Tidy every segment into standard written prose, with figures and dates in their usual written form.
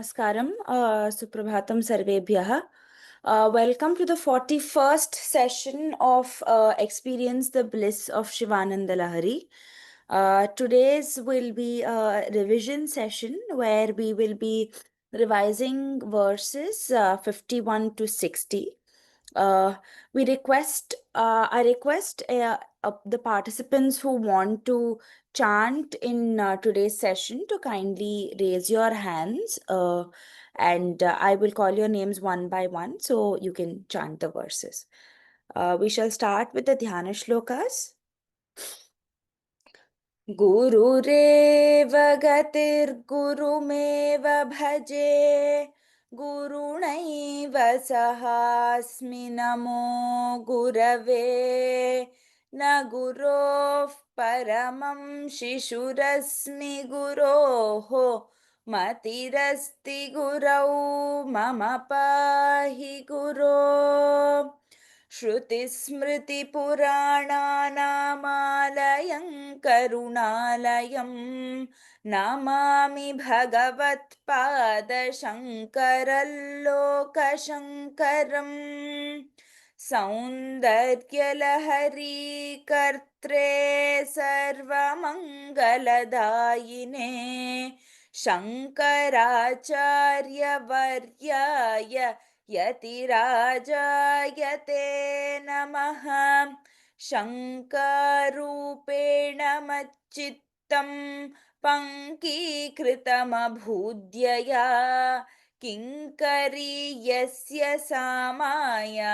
Namaskaram, Suprabhatam Sarvebhyah. Welcome to the 41st session of Experience the Bliss of Shivananda Lahari. Today's will be a revision session where we will be revising verses 51 to 60. Uh, I request the participants who want to chant in today's session to kindly raise your hands, and I will call your names one by one so you can chant the verses. We shall start with the Dhyana shlokas. गुरुरेव गतिर्गुरुमेव भजे गुरुणैव सहास्मि नमो गुरवे न गुरोः परमं शिशुरस्मि गुरोः मतिरस्ति गुरौ मम पाहि गुरो श्रुतिस्मृतिपुराणानामालयं करुणालयं नमामि भगवत्पादशङ्करल्लोकशङ्करम् सौन्दर्यलहरी कर्त्रे सर्वमङ्गलदायिने शङ्कराचार्यवर्याय यतिराजायते नमः शङ्कारूपेण मच्चित्तं पङ्कीकृतमभूद्यया किङ्करीयस्य सा माया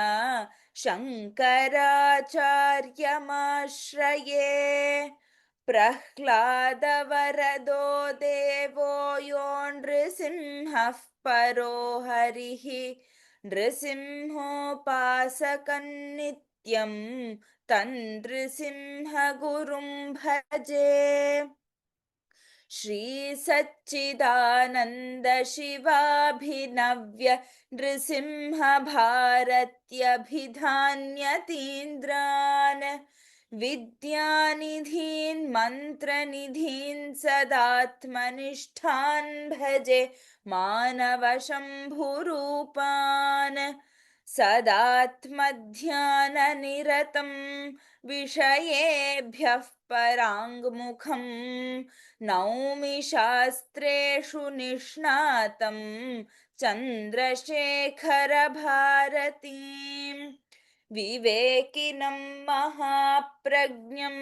शङ्कराचार्यमाश्रये प्रह्लादवरदो देवो यो नृसिंहः परो हरिः नृसिंहोपासकन्नित्यं तन्नृसिंहगुरुं भजे श्री सच्चिदानन्द शिवाभिनव्य नृसिंह भारत्यभिधान्यतीन्द्रान् विद्यानिधीन् मन्त्रनिधीन् सदात्मनिष्ठान् भजे मानवशम्भुरूपान् सदात्मध्याननिरतं विषयेभ्यः पराङ्मुखं नौमि शास्त्रेषु निष्णातं चन्द्रशेखरभारतीम् विवेकिनं महाप्रज्ञं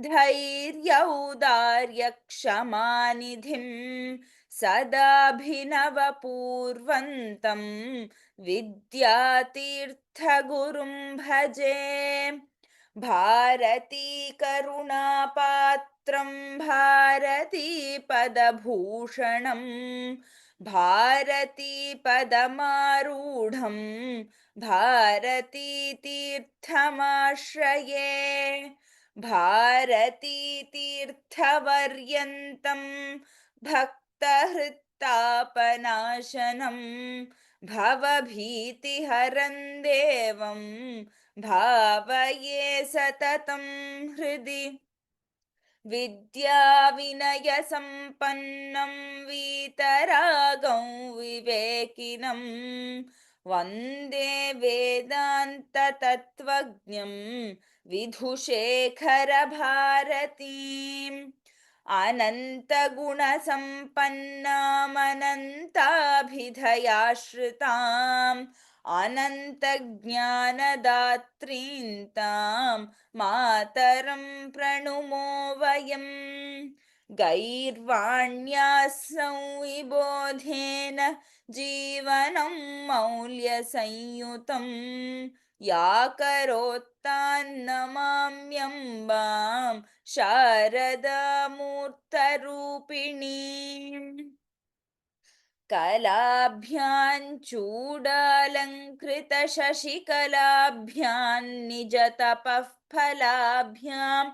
धैर्यौदार्यक्षमानिधिं सदाभिनवपूर्वन्तं विद्यातीर्थगुरुं भजे भारतीकरुणापात्रं भारतीपदभूषणं भारतीपदमारूढं भारतीतीर्थमाश्रये भारतीतीर्थवर्यन्तं भक्तहृत्तापनाशनं भवभीतिहरं देवं भावये सततं हृदि विद्याविनयसम्पन्नं वीतरागं विवेकिनं वन्दे वेदान्ततत्त्वज्ञं विधुशेखरभारतीम् अनन्तगुणसम्पन्नामनन्ताभिधयाश्रिताम् अनन्तज्ञानदात्रीं तां मातरं प्रणुमो वयं गैर्वाण्या संविबोधेन जीवनं मौल्यसंयुतं या करोत्तान्नमाम्यम्बां शारदामूर्तरूपिणीम् कलाभ्यां चूडालङ्कृतशशिकलाभ्यां निजतपः फलाभ्यां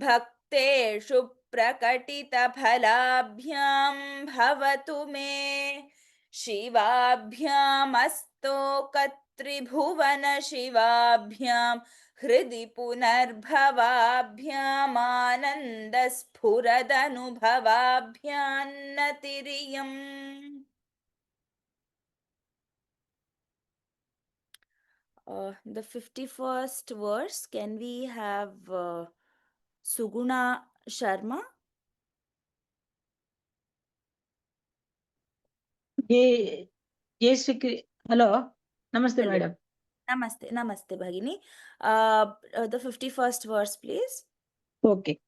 भक्तेषु प्रकटितफलाभ्यां भवतु मे शिवाभ्यामस्तोकत्रिभुवनशिवाभ्यां हृदि पुनर्भवाभ्यामानन्दस्फुरदनुभवाभ्यां नतिरियम् The 51st verse, can we have Suguna Sharma? Hello, namaste Hello. madam. Namaste Bhagini. The 51st verse, please. Okay.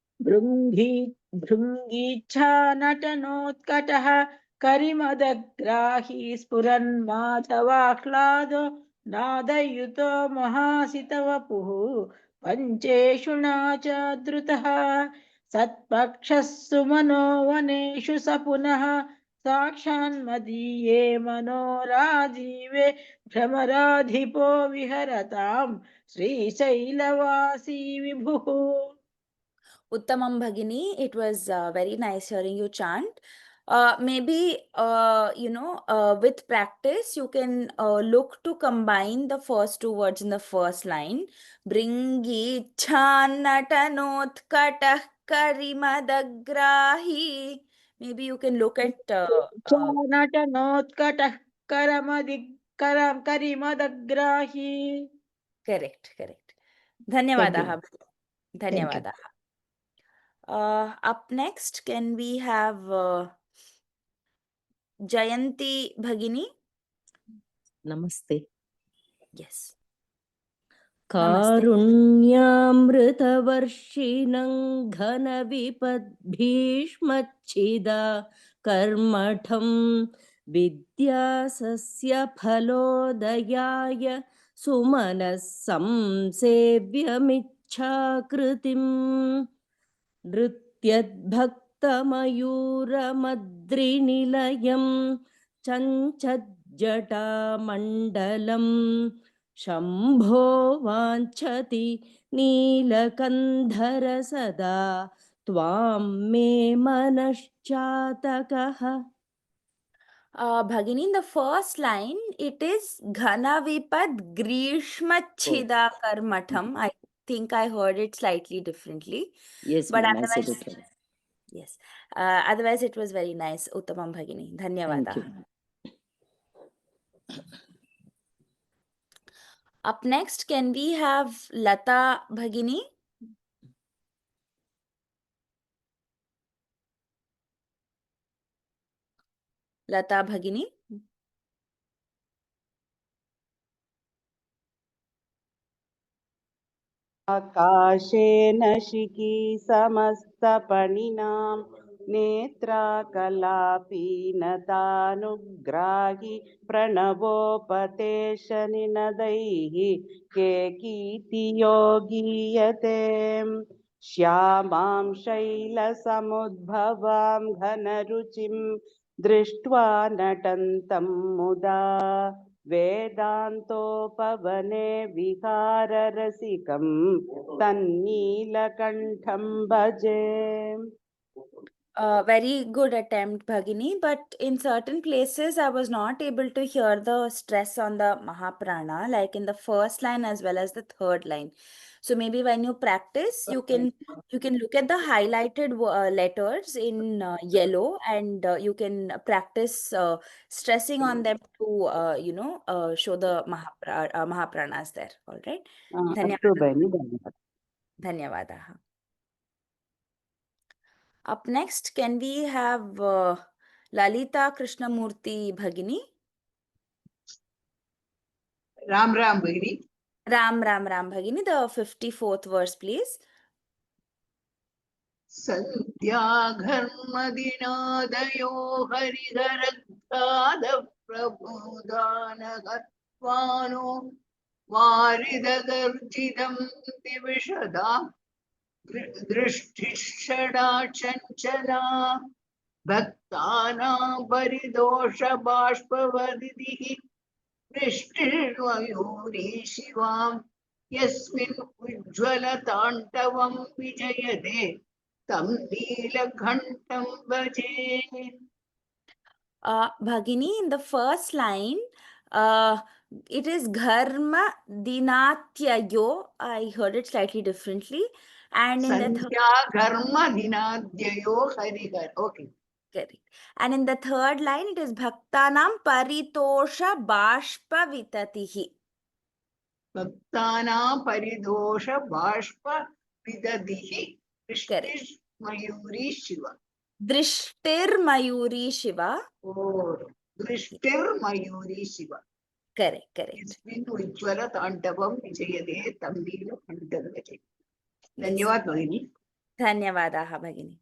भृङ्गीच्छा नटनोत्कटः करिमदग्राही स्फुरन्माधवाह्लादो नादयुतो महासितवपुः पञ्चेषु च द्रुतः सत्पक्षः सुमनो वनेषु स पुनः साक्षान्मदीये मनोराजीवे भ्रमराधिपो विहरतां श्रीशैलवासी विभुः. Uttamam Bhagini, it was very nice hearing you chant. Maybe, with practice, you can look to combine the first two words in the first line. Bringi chanatanot katah karimadagrahi. Maybe you can look at. नटनोत्कटः करिमदग्राही. Correct. Thank Dhanyavadaha. you. Dhanyavadaha. Up next, can we have Jayanti Bhagini? Namaste. Yes. कारुण्यामृतवर्षिणं घनविपद्भीष्मच्छिदा कर्मठं विद्यासस्यफलोदयाय सुमनः संसेव्यमिच्छाकृतिम् नृत्यद्भक्तमयूरमद्रिनिलयं चञ्चज्जटामण्डलम् शम्भो वाञ्छति नीलकन्धर सदा त्वां मे मनश्चातकः. Bhagini, in the first line, it is Ghanavipad Grishmachida Karmatham. I think I heard it slightly differently. Yes, But ma'am, I said otherwise, it right. yes. Otherwise, it was very nice. Uttamam Bhagini. Dhanyavada. Thank you. Up next, can we have Lata Bhagini? Lata Bhagini. आकाशेन शिखी समस्तपणिनां नेत्राकलापीनतानुग्राहि प्रणवोपतेशनिनदैः केकीर्तियोगीयते श्यामां शैलसमुद्भवां घनरुचिं दृष्ट्वा नटन्तं मुदा वेदान्तोपवने विहाररसिकं तन्नीलकण्ठं भजे. Very good attempt, Bhagini, but in certain places I was not able to hear the stress on the Mahaprana, like in the first line as well as the third line. So maybe when you practice, you can look at the highlighted letters in yellow, and you can practice stressing on them to show the Mahapranas there. All right. अस्तु भगिनि, धन्यवादः. Dhanyavadaha. Up next, can we have Lalita Krishnamurthy Bhagini? Ram Bhagini. Ram Bhagini, the 54th verse, please. सन्ध्याघर्मदिनादयो हरिहरद्धाद प्रबोधानगत्वानो वारिदगर्जितं दिविषदा दृष्टिषडा चञ्चला भक्तानां परिदोषबाष्पवदितिः वृष्टिर्मयूरी शिवां यस्मिन् उज्ज्वलताण्डवं विजयते तं नीलकण्ठं भजे. Bhagini, in the first line, it is Gharma Dinatyayo. I heard it slightly differently. And in the Sandhya-gharma-dinadyayo harihar. Okay. correct. And in the third line, it is Bhaktanam Paritosha Bashpa Vitatihi. भक्तानां परिदोष बाष्प विदधिः Correct. दृष्टिर्मयूरी Shiva Drishtirmayuri Shiva. ओ दृष्टिर्मयूरी Shiva Correct, correct. यस्मिन् उज्ज्वल ताण्डवं विजयते तं नीलकण्ठं भजे। Yes. धन्यवाद भगिनी। धन्यवादाः भगिनी.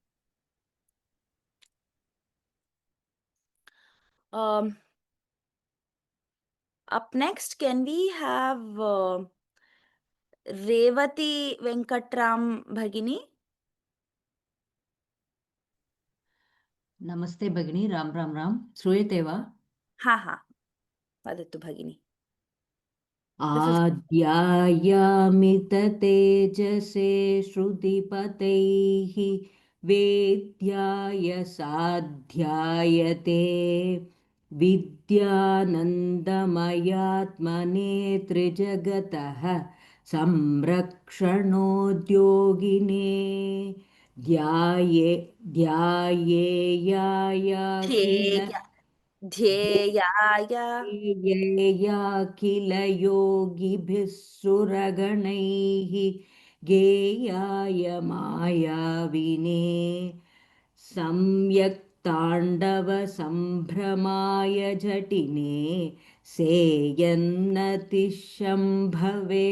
Up next, can we have Revati Venkatram Bhagini? नमस्ते भगिनी, राम राम राम, श्रूयते वा? हा वदतु भगिनी. आद्यायामिततेजसे श्रुतिपतैः वेद्याय साध्यायते विद्यानन्दमयात्मने त्रिजगतः संरक्षणोद्योगिने ध्यायेयायाखिल ध्येयाय ध्येयाखिल योगिभिः सुरगणैः गेयाय मायाविने सम्यक् सम्भ्रमाय झटिने सेयन्नतिशम्भवे.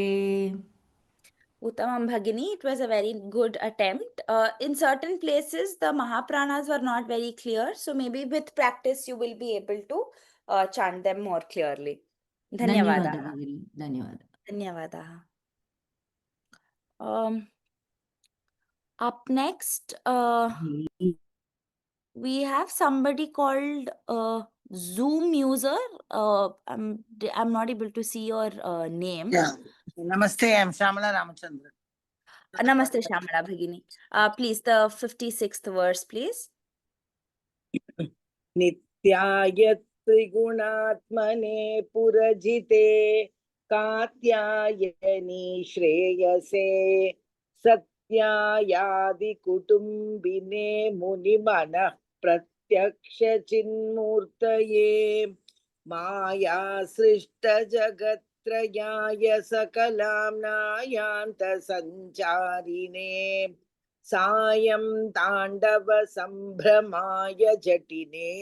Uttamam Bhagini, it was a very good attempt. In certain places, the Mahapranas were not very clear. So maybe with practice, you will be able to chant them more clearly. धन्यवादः Dhanyavadaha. भगिनी, धन्यवादः. Dhanyavadaha. Up next, we have somebody called Zoom user. I'm not able to see your name. Yeah. Namaste, I am Shamala Ramachandran. Namaste, Shamala Bhagini. Please, the 56th verse, please. नित्याय त्रिगुणात्मने पुरजिते कात्यायनी श्रेयसे सत्यायादिकुटुम्बिने मुनिमनः प्रत्यक्षचिन्मूर्तये माया सृष्टजगत्त्रयाय सकलाम्नायान्तसञ्चारिणे सायं ताण्डव सम्भ्रमाय जटिने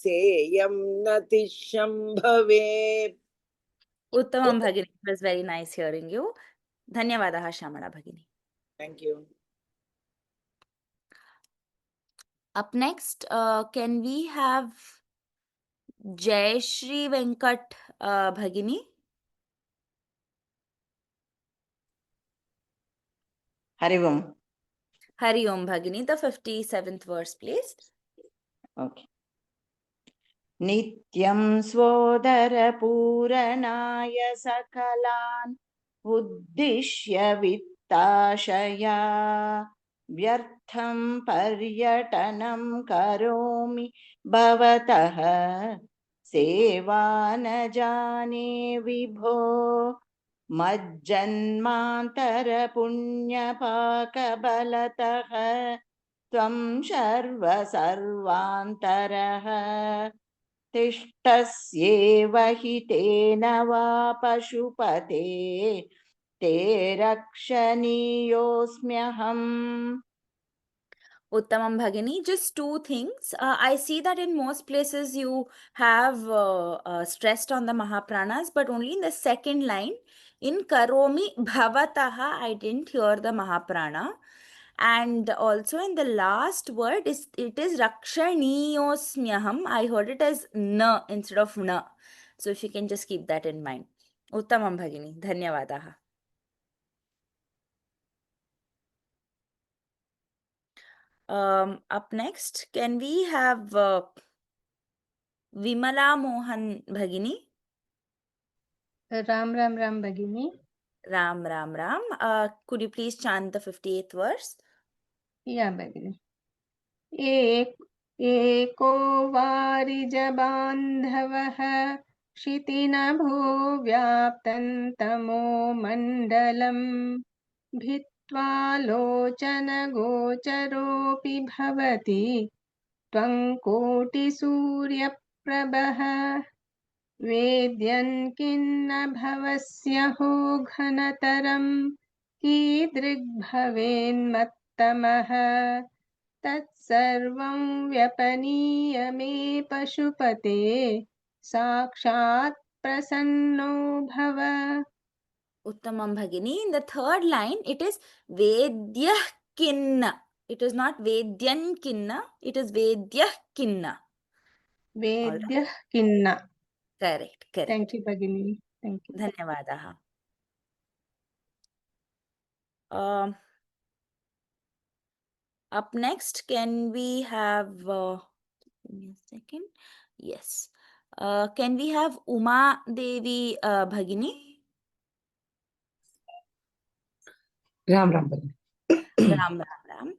सेयं नतिशम्भवे. Uttamam Bhagini, it was very nice hearing you. Dhanyavadaha, Shamala Bhagini. Thank you. Up next, can we have Jai Shri Venkat Bhagini? Hari Om. Hari Om Bhagini, the 57th verse, please. Okay. Nityam svodara puranaya sakalan uddishya vittashaya vyartham paryatanam karomi bhavatah sevana jane vibho मज्जन्मान्तर पुण्यपाकबलतः त्वं सर्वसर्वान्तरः तिष्ठस्येव हि तेन वा पशुपते ते रक्षणीयोऽस्म्यहम्. Uttamam Bhagini, just two things. I see that in most places you have stressed on the Mahapranas, but only in the second line. In Karomi Bhavataha, I didn't hear the Mahaprana. And also in the last word, it is Rakshaniyosmyaham. I heard it as na instead of na. So if you can just keep that in mind. Uttamam Bhagini, Dhanyavadaha. Up next, can we have Vimala Mohan Bhagini? Ram Ram Ram Bhagini. Ram Ram Ram. Could you please chant the 58th verse? Yeah, Bhagini. एको वारिजबान्धवः क्षितिनभो व्याप्तं तमो मण्डलं भित्त्वा लोचनगोचरोऽपि भवति त्वं कोटिसूर्यप्रभः वेद्यन् किन्न भवस्यहो घनतरं कीदृग्भवेन्मत्तमः तत्सर्वं व्यपनीय मे पशुपते साक्षात् प्रसन्नो भव. Uttamam Bhagini. In the third line, it is Vedyah Kinna. It is not Vedyan Kinna. It is Vedyah Kinna. All right. वेद्यः किन्न. Correct. Correct. Thank you, Bhagini. Thank you. Dhanyavadaha. Up next, can we have, give me a second. Yes. Can we have Uma Devi Bhagini? Ram Ram Bhagini. Ram, Ram, Ram.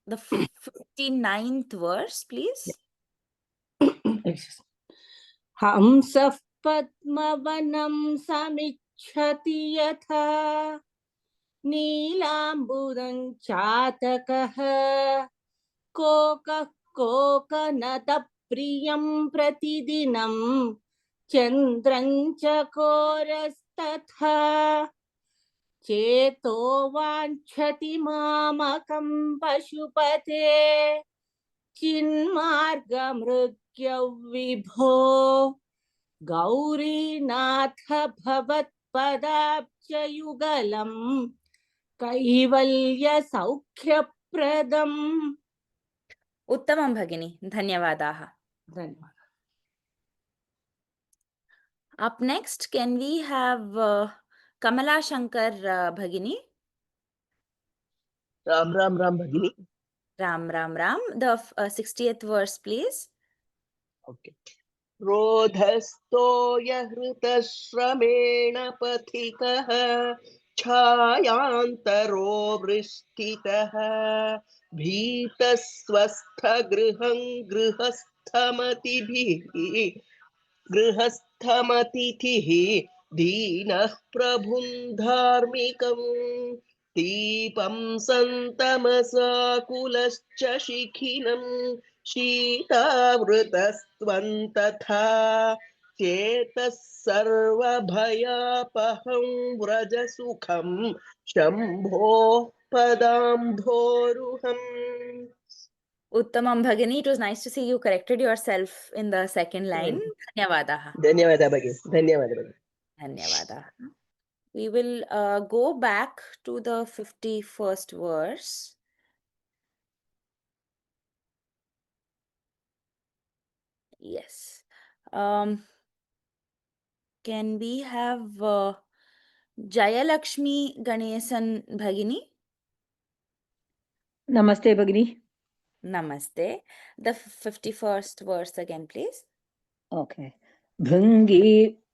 The 59th verse, please. हंसः पद्मवनं समिच्छति यथा नीलाम्बुदं चातकः कोकः कोकनदप्रियं प्रतिदिनं चन्द्रं चकोरस्तथा चेतो वाञ्छति मामकं पशुपते चिन्मार्गमृग्यौ विभो Gaurinath भवत्पदाब्जयुगलं कैवल्यसौख्यप्रदम्. Uttamam Bhagini. Dhanyavadaha. धन्यवाद. Up next, can we have Kamala Shankar Bhagini? Ram Ram Ram Bhagini. Ram, Ram, Ram. The 60th verse, please. Okay. रोधस्थो यहृतश्रमेण पथिकः छायान्तरो वृष्टितः भीतस्वस्थगृहं गृहस्थमतिथिः दीनः प्रभुं धार्मिकं दीपं सन्तमसाकुलश्च शिखिनं शीतावृतस्त्वन्तथा चेतः सर्वभयापहं व्रजसुखं शम्भोः पदाम्भोरुहम्. Uttamam Bhagini. It was nice to see you corrected yourself in the second line. Dhanyavadaha. धन्यवादः भगिनी. धन्यवादः भगिनी. Dhanyavadaha. We will go back to the 51st verse. Yes. Can we have Jayalakshmi Ganesan Bhagini? Namaste Bhagini. Namaste. The 51st verse again, please. Okay.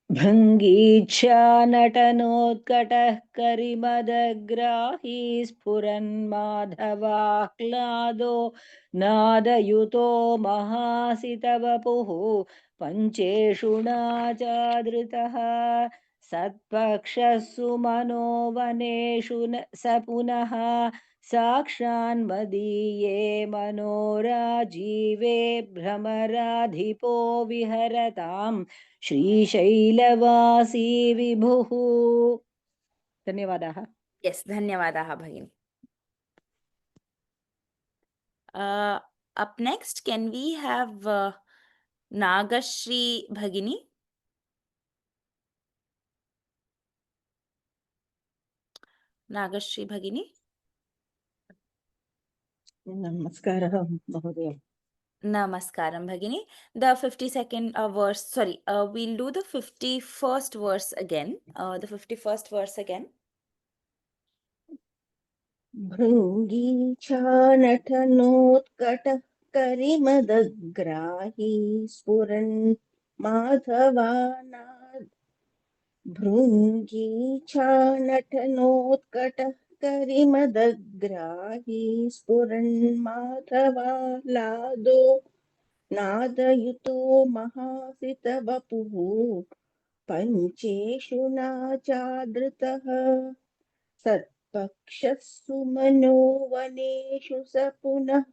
भृङ्गीच्छानटनोत्कटः करिमदग्राही स्फुरन्माधवाह्लादो नादयुतो महासितवपुः पञ्चेषु नाचादृतः सत्पक्षः सुमनोवनेषु स पुनः साक्षान्मदीये मनोराजीवे भ्रमराधिपो विहरताम् श्रीशैलवासी विभुः. धन्यवादाः. Yes, Dhanyavadaha Bhagini. Up next, can we have Nagashri Bhagini? Nagashri Bhagini. नमस्कारः महोदय. Namaskaram Bhagini. The 52nd verse, sorry, we'll do the 51st verse again. The 51st verse again. भृङ्गीच्छानटनोत्कटः करिमदग्राही स्फुरन् माधवानाद. भृङ्गीच्छानटनोत्कटः करिमदग्राही स्फुरन् माधवालादो नादयुतो महासितवपुः पञ्चेषु नाचादृतः सत्पक्षः सुमनो वनेषु स पुनः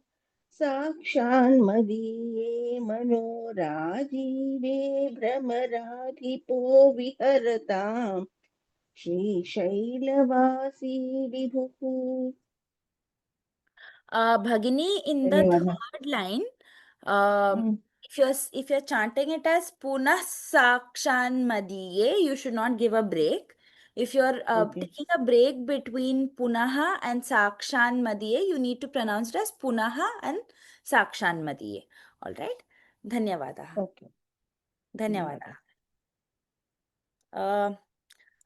साक्षान्मदीये मनोराजीवे भ्रमराधिपो विहरताम् श्रीशैलवासी विभुः। Bhagini, in the धन्यवादः। third line, if you're chanting it as Punah Sakshan Madiye, you should not give a break. If you're Okay. taking a break between Punaha and Sakshan Madiye, you need to pronounce it as Punaha and Sakshan Madiye. All right. Dhanyavadaha. Okay. Dhanyavadaha.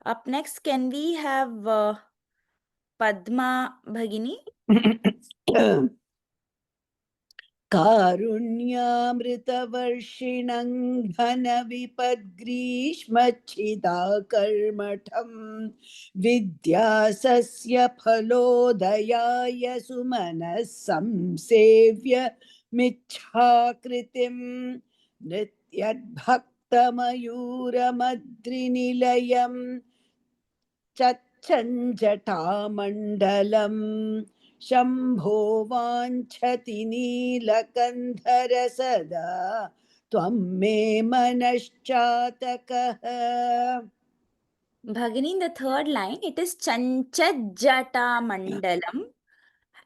Up next, can we have Padma Bhagini? कारुण्यामृतवर्षिणं घनविपद्ग्रीष्मच्छिदाकर्मठं विद्यासस्य फलोदयाय सुमनः संसेव्य मिच्छाकृतिं नृत्यद्भक्तमयूरमद्रिनिलयं चच्छञ्जटामण्डलं शम्भो वाञ्छति नीलकन्धर सदा त्वं मे मनश्चातकः। Bhagini, in the third line, it is Chanchajjata Mandalam.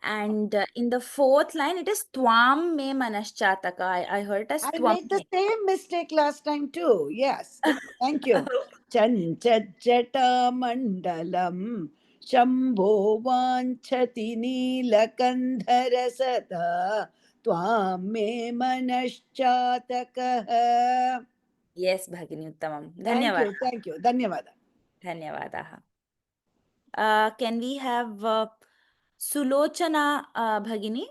And in the fourth line, it is Twam Me Manaschataka. I heard it as I Twam made the me. same mistake last time too. Yes. Thank you. Chanchajjata mandalam shambho vanchati neelakandhara sada twam me manashchatakah. Yes, Bhagini Uttamam. Thank Dhanyavada. you. Thank you. Dhanyavada. Dhanyavadaha. Can we have Sulochana Bhagini?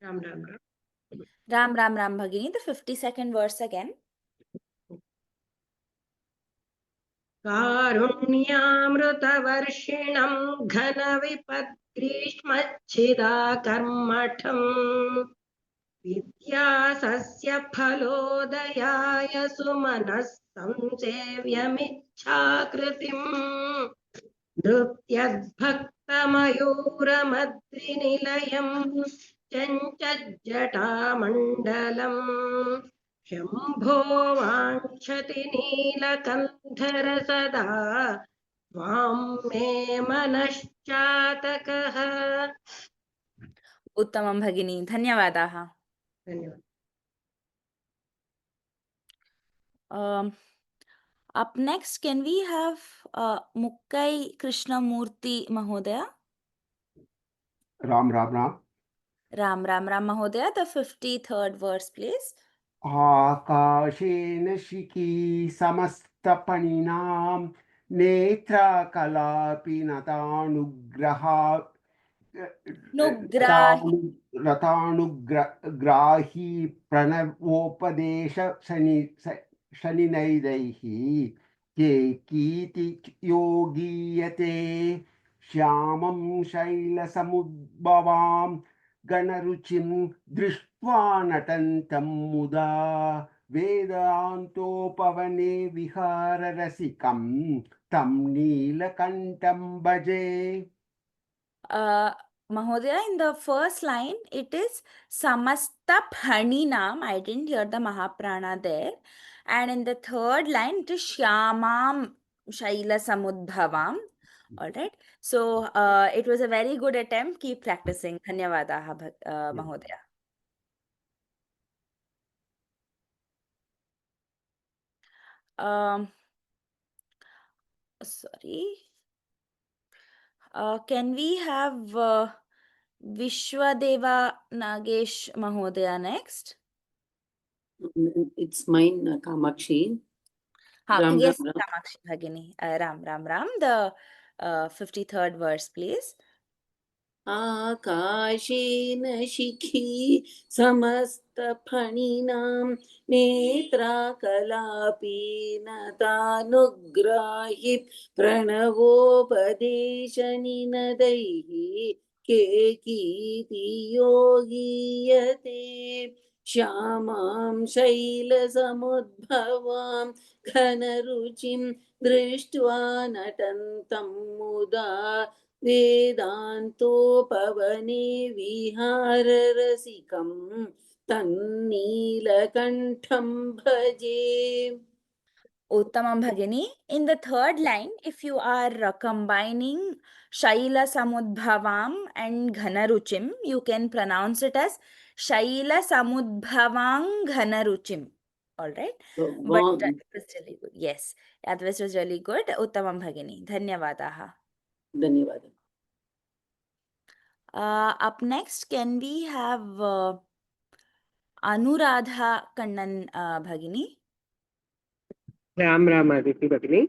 Ram Ram Ram. Ram Ram Ram Bhagini, the 52nd verse again. कारुण्यामृतवर्षिणं घनविपद्ग्रीष्मच्छिदाकर्मठं विद्यासस्य फलोदयाय सुमनः संसेव्यमिच्छाकृतिम् नृत्यद्भक्तमयूरमद्रिनिलयं चञ्चज्जटामण्डलम् शम्भो वाञ्छति नीलकण्ठर सदा त्वां मे मनश्चातकः। Uttamam Bhagini. Dhanyavadaha. धन्यवाद। Up next, can we have Mukkai Krishnamurthy Mahodaya? Ram Ram Ram Ram Ram Ram Mahodaya, the 53rd verse, please. आकाशेन शिखी समस्तपणिनां नेत्रकलापि नतानुग्रहा Nugrahi. रतानुग्राही प्रणवोपदेश शनिनैदैः केकीति योगीयते श्यामं शैलसमुद्भवां गणरुचिं दृष्ट्वा नटन्तं मुदा वेदान्तोपवने विहाररसिकं तं नीलकण्ठं भजे। Mahodaya, in the first line, it is Samasta Phaninam. I didn't hear the Mahaprana there. And in the third line, it is Shyamam Shaila Samudbhavam. All right. So it was a very good attempt. Keep practicing. Dhanyavadaha, Mahodaya. Sorry. Can we have Vishwadeva Nagesh Mahodaya next? It's mine, Kamakshi. Ram, Yes, Ram, Ram. Kamakshi Bhagini. Ram Ram Ram. The 53rd verse, please. आकाशेन शिखी समस्तफणिनां नेत्राकलापी नतानुग्राहि प्रणवोपदेशनिनदैः केकीति योगीयते श्यामां शैलसमुद्भवां घनरुचिं दृष्ट्वा नटन्तं मुदा वेदान्तोपवने विहाररसिकं तन्नीलकण्ठं भजे. Uttamam Bhagini. In the third line, if you are combining Shaila Samudbhavam and Ghanaruchim, you can pronounce it as Shaila Samudbhavang Ghanaruchim. All right. But it was really good. Yes, that was really good. Uttamam Bhagini. Dhanyavadaha. धन्यवादः. Up next, can we have Anuradha Kannan Bhagini? Ram Ram Aditi Bhagini.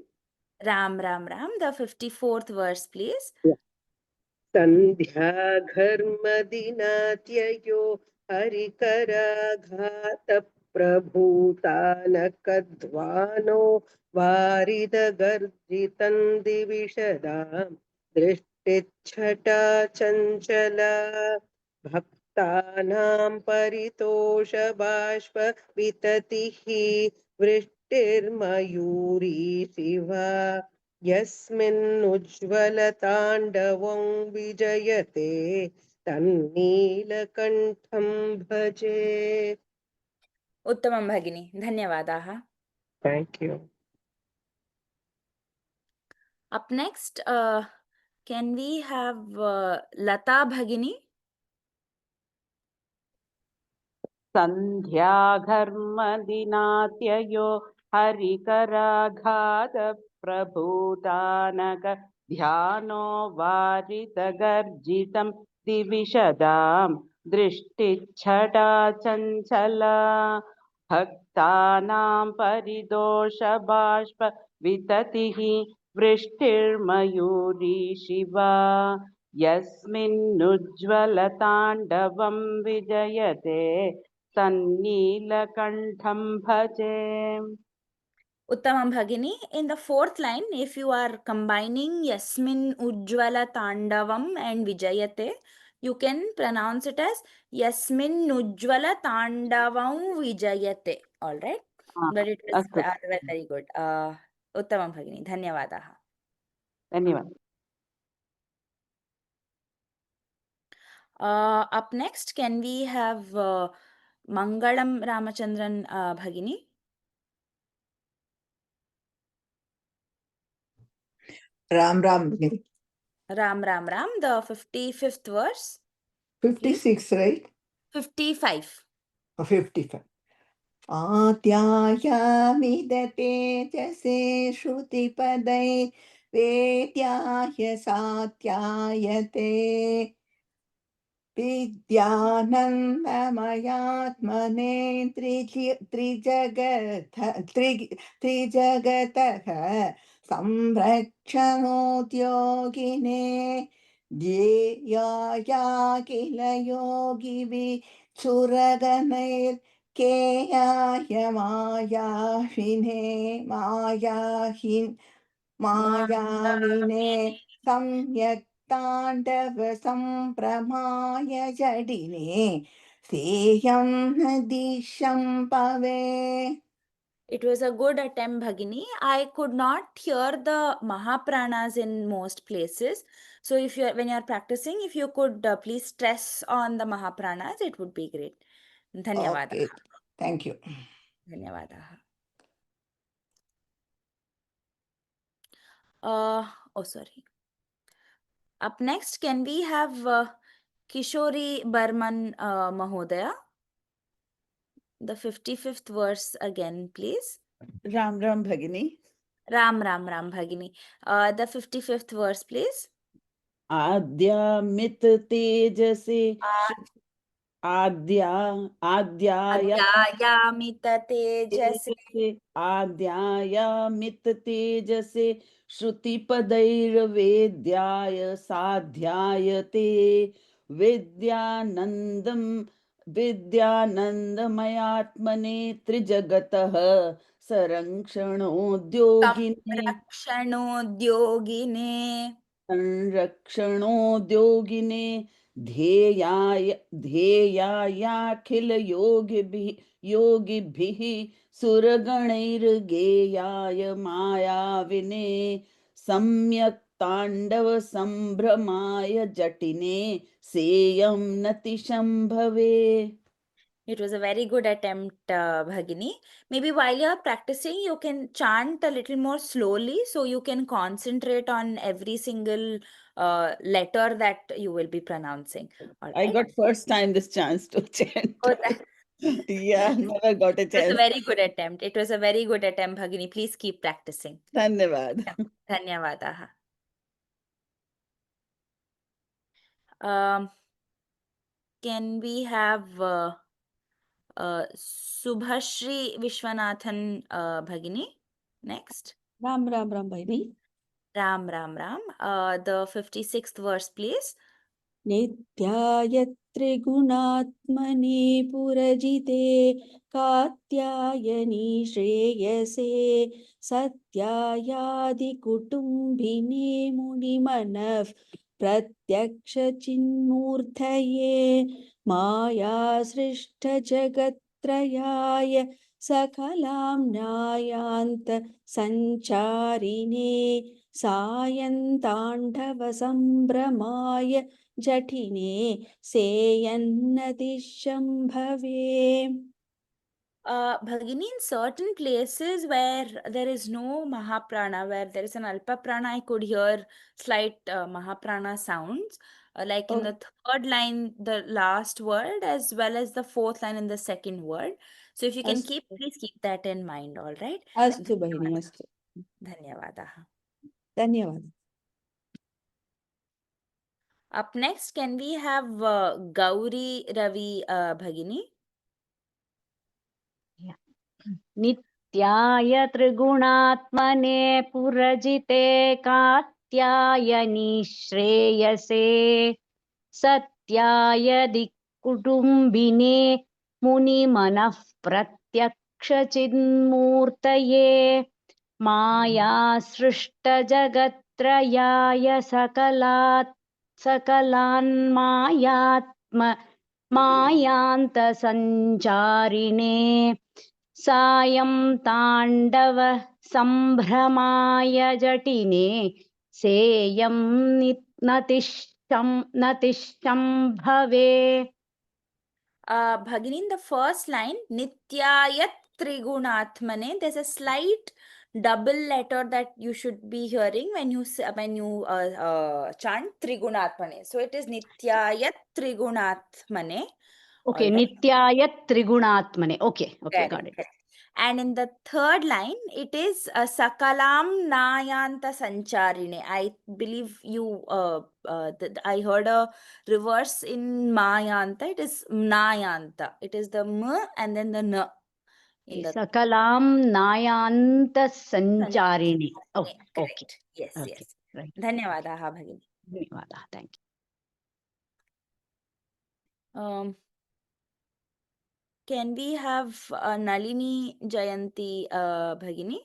Ram, the 54th verse, please. Sandhya Gharmadinatyayo Harikaraghata Prabhutanakadvano Varida Garjitan Divishadam Drishtichhata Chanchala Bhaktanam Paritosha Bashpa Vitatihi Vrishtirmayuri Shiva यस्मिन्नुज्ज्वलताण्डवं विजयते तन्नीलकण्ठं भजे. Uttamam Bhagini. Dhanyavadaha. Thank you. Up next, can we have Lata Bhagini? सन्ध्याघर्मदिनात्ययो हरिकराघात प्रभूतानक ध्यानो वारितगर्जितं दिविशदां दृष्टिच्छटा चञ्चला भक्तानां परिदोषबाष्प विततिः वृष्टिर्मयूरी शिवा यस्मिन्नुज्ज्वलताण्डवं विजयते तन्नीलकण्ठं भजे. Uttamam Bhagini. In the fourth line, if you are combining Yasmin Ujjvala Tandavam and Vijayate, you can pronounce it as Yasmin Ujjvala Tandavam Vijayate. All right. But it was very good. Uttamam Bhagini. Dhanyavadaha. धन्यवाद. Up next, can we have Mangalam Ramachandran Bhagini? Ram Ram Bhagini. Ram, the 55th verse. 56, right? 55. 55. आत्यायामिदते जसे श्रुतिपदै वेद्याय सात्यायते विद्यानन्दमयात्मने त्रिजगतः संरक्षणोद्योगिने ध्येयाया किल योगिभिः सुरगणैर्केयाय मायाविने सम्यक् ताण्डव सम्प्रमाय जडिने सेयं नदीशं पवे. It was a good attempt, Bhagini. I could not hear the Mahapranas in most places. So if you when you are practicing, if you could please stress on the Mahapranas, it would be great. Dhanyavadaha. Okay, thank you. Dhanyavadaha. Sorry. Up next, can we have Kishori Barman Mahodaya? The 55th verse again, please. Ram Ram Bhagini. Ram Bhagini. The 55th verse, please. आद्यामित तेजसे आद्यायामित तेजसे आद्यायामित तेजसे श्रुतिपदैर्वेद्याय साध्यायते विद्यानन्दमयात्मने त्रिजगतः संरक्षणोद्योगिने ध्येयायाखिल योगिभिः सुरगणैर्गेयाय मायाविने सम्यक् ताण्डव सम्भ्रमाय जटिने सेयं नतिशम्भवे. It was a very good attempt, Bhagini. Maybe while you are practicing, you can chant a little more slowly so you can concentrate on every single letter that you will be pronouncing. All I right. got first time this chance to chant. Oh, that- Yeah, never got a it was a chance. very good attempt. It was a very good attempt, Bhagini. Please keep practicing. Dhanyavad. Dhanyavadaha. Can we have Subhashri Vishwanathan Bhagini next? Ram Bhagini. Ram. The 56th verse, please. नित्याय त्रिगुणात्मने पुरजिते Katyayani श्रेयसे सत्यायादिकुटुम्बिने मुनिमनः प्रत्यक्षचिन्मूर्तये मायासृष्टजगत्त्रयाय सकलां न्यायान्त सञ्चारिणे सायन्ताण्डवसम्भ्रमाय जठिने सेयन्नतिशम्भवे. Bhagini, in certain places where there is no Mahaprana, where there is an Alpa Prana, I could hear slight Mahaprana sounds, like in the third line, the last word, as well as the fourth line in the second word. So if you can please keep that in mind, all right? Astu Bhagini, astu. Dhanyavadaha. Dhanyavad. Up next, can we have Gauri Ravi Bhagini? नित्याय त्रिगुणात्मने पुरजिते कात्यायनी श्रेयसे सत्याय दिक्कुटुम्बिने मुनिमनः प्रत्यक्षचिन्मूर्तये मायासृष्टजगत्त्रयाय मायान्तसञ्चारिणे सायं ताण्डव सम्भ्रमाय जटिने सेयं नतिशम्भवे. Bhagini, in the first line, Nityayat Trigunatmane, there's a slight double letter that you should be hearing when you chant Trigunatmane. So it is Nityayat Trigunatmane. Okay, All right. Nityayat Trigunatmane. Okay, got it. And in the third line, it is Sakalam Nayanta Sancharine. I believe you, I heard a reverse in Mayanta. It is Nayanta. It is the M and then the N. In the Sakalam Nayanta Sancharine. Oh, okay. Yes, Okay, yes. right. Dhanyavadaha, Bhagini. Dhanyavadah. Thank you. Can we have Nalini Jayanti Bhagini?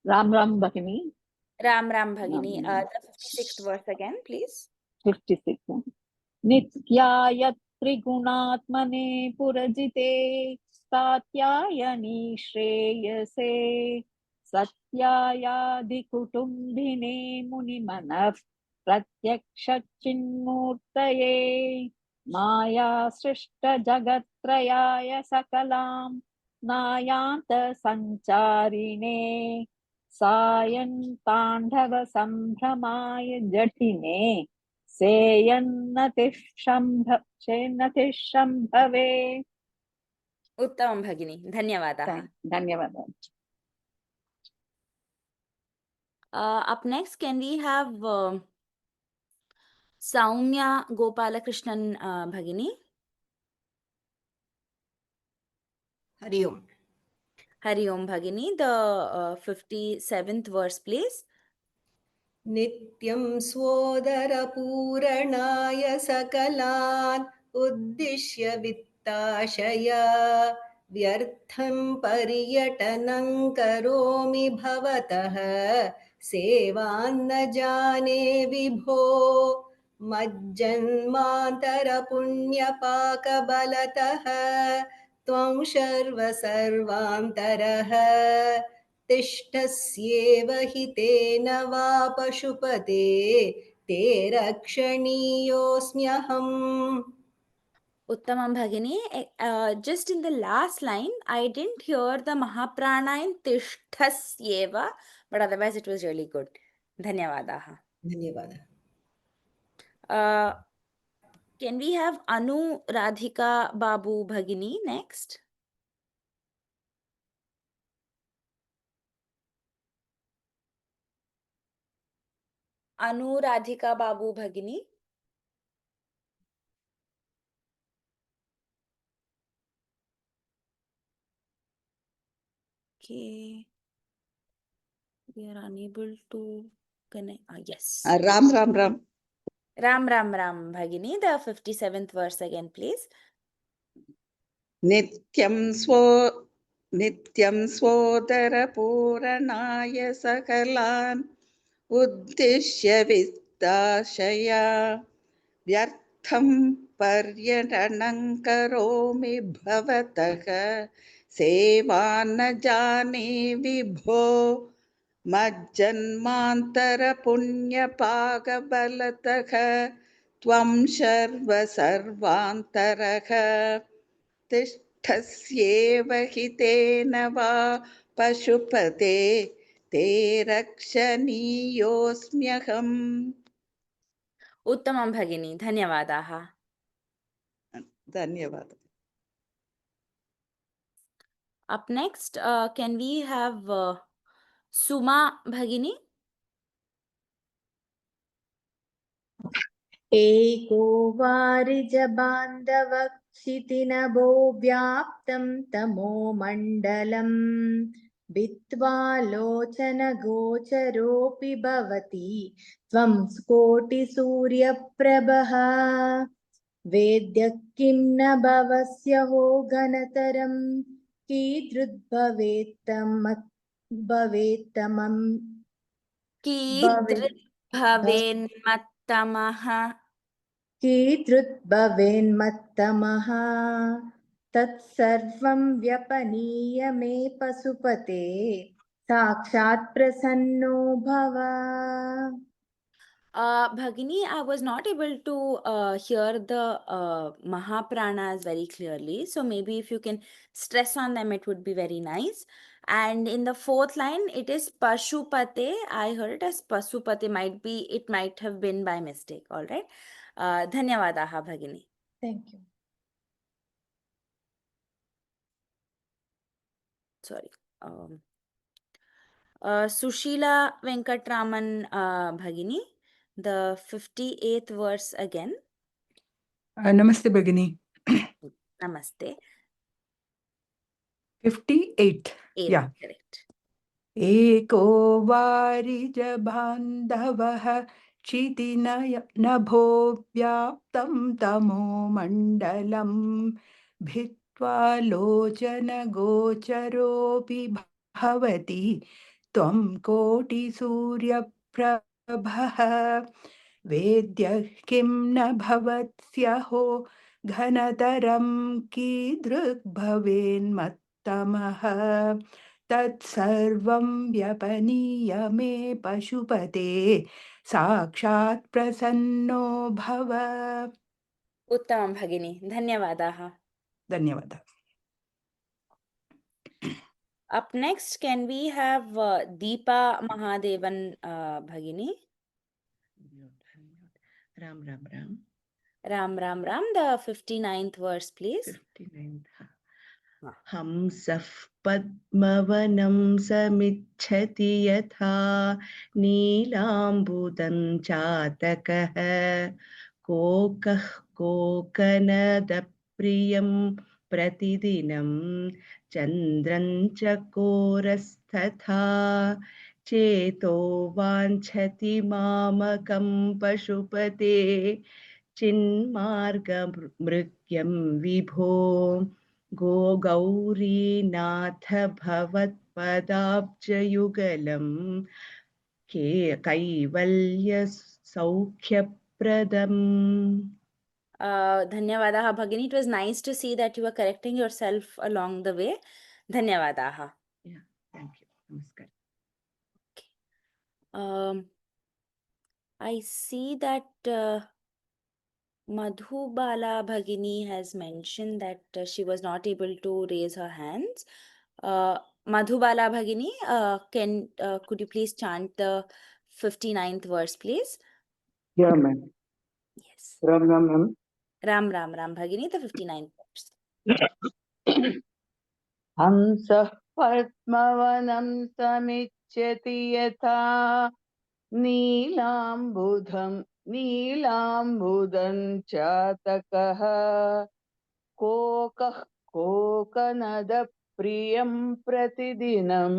Ram Bhagini. Ram Bhagini. The 56th verse again, please. 56. Nityaya Trigunatmane Purajite Satyayani Shreyase Satyaya Dikutumbine Munimanav Pratyakshachinmurtaye Maya Srishta Jagatrayaya Sakalam Nayanta Sancharine Sayan Tandava Sambramaya Jatine Seyanatishambhave. Uttamam Bhagini. Dhanyavadaha. Dhanyavadah. Up next, can we have Saumya Gopalakrishnan Bhagini? Hari Om. Hari Om Bhagini. The 57th verse, please. नित्यं स्वोदरपूरणाय सकलान् उद्दिश्य वित्ताशया व्यर्थं पर्यटनं करोमि भवतः सेवान्न जाने विभो मज्जन्मान्तरपुण्यपाकबलतः त्वं सर्वान्तरः तिष्ठस्येव हि तेन वा पशुपते ते रक्षणीयोऽस्म्यहम्. Uttamam Bhagini, just in the last line, I didn't hear the Mahaprana in Tishtasyeva, but otherwise it was really good. Dhanyavadaha. धन्यवादः. Can we have Anu Radhika Babu Bhagini next? Anu Radhika Babu Bhagini. Okay. We are unable to connect. Yes. Ram Ram Ram. Ram Bhagini, the 57th verse again, please. Nityam swodara puranaya sakalan uddishya vittashaya vyartham paryatanam karomi bhavatah sevana jane vibho majjanmantara punya pagabalatah tvam sharva sarvantarah तिष्ठस्येव हि तेन वा पशुपते ते रक्षणीयोऽस्म्यहम्. Uttamam Bhagini, Dhanyavadaha. धन्यवाद. Up next, can we have Suma Bhagini? एको वारिजबान्धवक्षितिनभो व्याप्तं तमो मण्डलम् भित्त्वा लोचनगोचरोऽपि भवति त्वं कोटिसूर्यप्रभः वेद्यः किं न भवस्यहो घनतरं कीदृद्भवेत्तमम् Kidrit-bhaven-mattamaha. कीदृद्भवेन्मत्तमः तत्सर्वं व्यपनीय मे पशुपते साक्षात् प्रसन्नो भव. Bhagini, I was not able to hear the Mahapranas very clearly. So maybe if you can stress on them, it would be very nice. And in the fourth line, it is Pashupate. I heard it as Pasupate. It might have been by mistake. All right. Dhanyavadaha, Bhagini. Thank you. Sorry. Sushila Venkatraman Bhagini, the 58th verse again. Namaste Bhagini. Namaste. 58. Yeah. Correct. Eko varijabandhavah chitinaya nabho vyaptam tamo mandalam bhitva lochana gocharopi bhavati tvam koti surya prabhah वेद्यः किं न भवत्स्यहो घनतरं कीदृग्भवेन्मत्तमः तत्सर्वं व्यपनीय मे पशुपते साक्षात् प्रसन्नो भव. Uttamam Bhagini. Dhanyavadaha. धन्यवादः. Up next, can we have Deepa Mahadevan Bhagini? Ram Ram Ram. Ram, the 59th verse, please. 59th. हंसः पद्मवनं समिच्छति यथा नीलाम्बुदं चातकः कोकः कोकनदप्रियं प्रतिदिनं चन्द्रं चकोरस्तथा चेतो वाञ्छति मामकं पशुपते चिन्मार्गमृग्यं विभो Gaurinath भवत्पदाब्जयुगलं कैवल्यसौख्यप्रदम्. Dhanyavadaha Bhagini. It was nice to see that you were correcting yourself along the way. Dhanyavadaha. Yeah, thank you. Namaskar. I see that Madhubala Bhagini has mentioned that she was not able to raise her hands. Madhubala Bhagini, could you please chant the 59th verse, please? Yeah, ma'am. Yes. Ram Ram Ram. Ram Ram Ram Bhagini, the 59th verse. हंसः पद्मवनं समिच्छति यथा नीलाम्बुदं चातकः कोकः कोकनदप्रियं प्रतिदिनं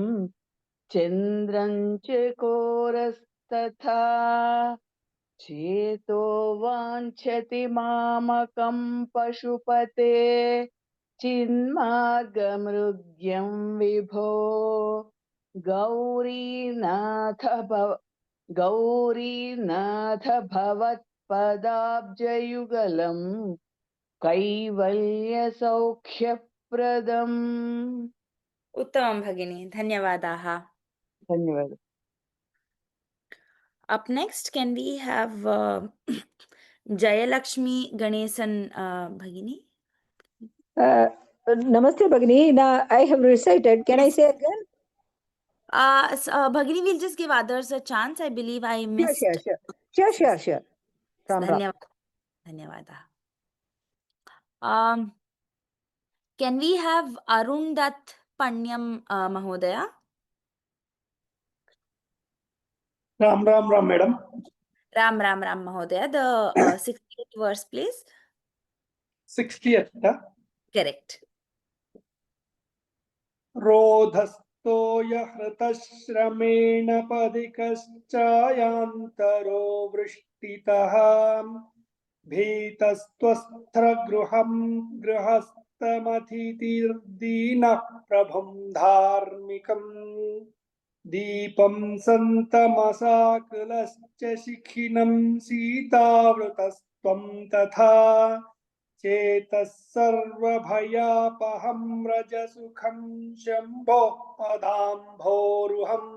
चन्द्रं चकोरस्तथा चेतो वाञ्छति मामकं पशुपते चिन्मार्गमृग्यं विभो Gaurinath भवत्पदाब्जयुगलं कैवल्यसौख्यप्रदम्. Uttamam Bhagini, Dhanyavadaha. धन्यवाद. Up next, can we have Jayalakshmi Ganesan Bhagini? Namaste Bhagini. Now I have recited. Can I say again? Bhagini, we'll just give others a chance. I believe I missed. Sure. Ram Ram. Dhanyavada. Can we have Arundat Panyam Mahodaya? Ram madam. Ram Mahodaya. The 60th verse, please. 60th. Correct. रोधस्थो यहृतश्रमेण पदिकश्चायान्तरो वृष्टितः भीतस्त्वस्थगृहं गृहस्थमतिथिर्दीनः प्रभुं धार्मिकम् दीपं सन्तमसाकुलश्च शिखिनं सीतावृतस्त्वं तथा चेतः सर्वभयापहं रजसुखं शम्भोः पदाम्भोरुहम्.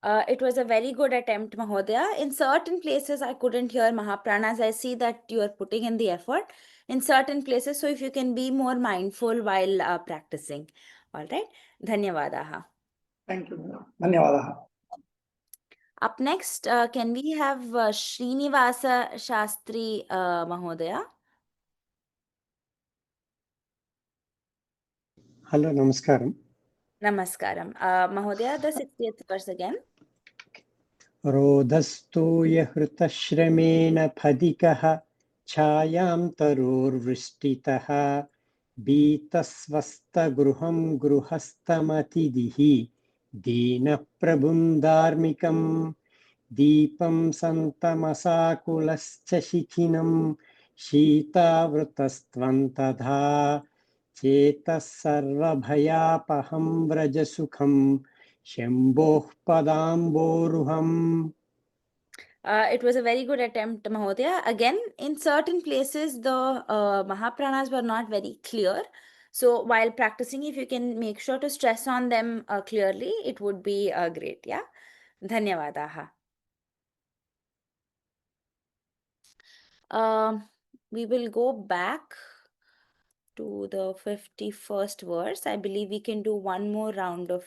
It was a very good attempt, Mahodaya. In certain places, I couldn't hear Mahapranas. I see that you are putting in the effort in certain places. So if you can be more mindful while practicing. All right. Dhanyavadaha. Thank you. Dhanyavadaha. Up next, can we have Srinivasa Shastri Mahodaya? Hello, namaskaram. Namaskaram. Mahodaya, the 60th verse again. रोदस्तो यहृतश्रमेण फदिकः छायां तरोर्वृष्टितः बीतस्वस्तगृहं गृहस्थमतिथिः दीनप्रभुं धार्मिकं दीपं सन्तमसाकुलश्च शिखिनं शीतावृतस्त्वं तथा चेतः सर्वभयापहं व्रजसुखं शम्भोः पदाम्बोरुहम्. It was a very good attempt, Mahodaya. Again, in certain places, the Mahapranas were not very clear. So while practicing, if you can make sure to stress on them clearly, it would be great. Yeah. Dhanyavadaha. We will go back to the 51st verse. I believe we can do one more round of